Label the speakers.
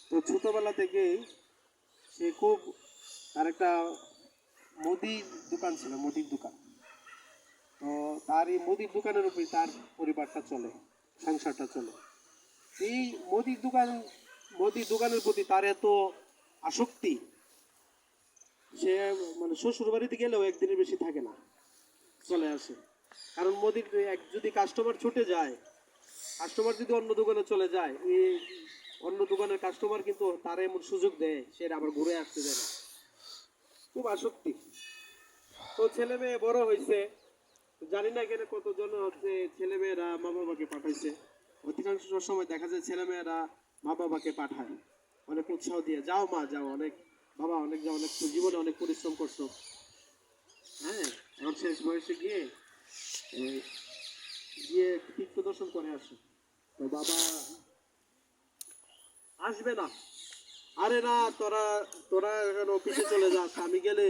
Speaker 1: তো ছোটবেলা থেকেই সে খুব তার একটা মুদির দোকান ছিল, মুদির দোকান। তো তার এই মুদির দোকানের উপরে তার পরিবারটা চলে, সংসারটা চলে। এই মুদির দোকান, মুদির দোকানের প্রতি তার এত আসক্তি, সে মানে শ্বশুর বাড়িতে গেলেও একদিনের বেশি থাকে না, চলে আসে। কারণ মোদির যদি কাস্টমার ছুটে যায়, কাস্টমার যদি অন্য দোকানে চলে যায়, এই অন্য দোকানের কাস্টমার কিন্তু তার এমন সুযোগ দেয় সে আবার ঘুরে আসতে দেয় না। খুব আসক্তি। তো ছেলে মেয়ে বড় হয়েছে, জানি না এখানে কতজন হচ্ছে ছেলে মেয়েরা মা বাবাকে পাঠাইছে। অধিকাংশ সময় দেখা যায় ছেলে মেয়েরা মা বাবাকে পাঠায় অনেক উৎসাহ দিয়ে, যাও মা যাও, অনেক বাবা অনেক যাও, অনেক জীবনে অনেক পরিশ্রম করছো। হ্যাঁ, এখন শেষ বয়সে গিয়ে গিয়ে তীর্থ দর্শন করে আসে। তো বাবা আসবে না, আরে না তোরা তোরা এখন অফিসে চলে যাস, আমি গেলে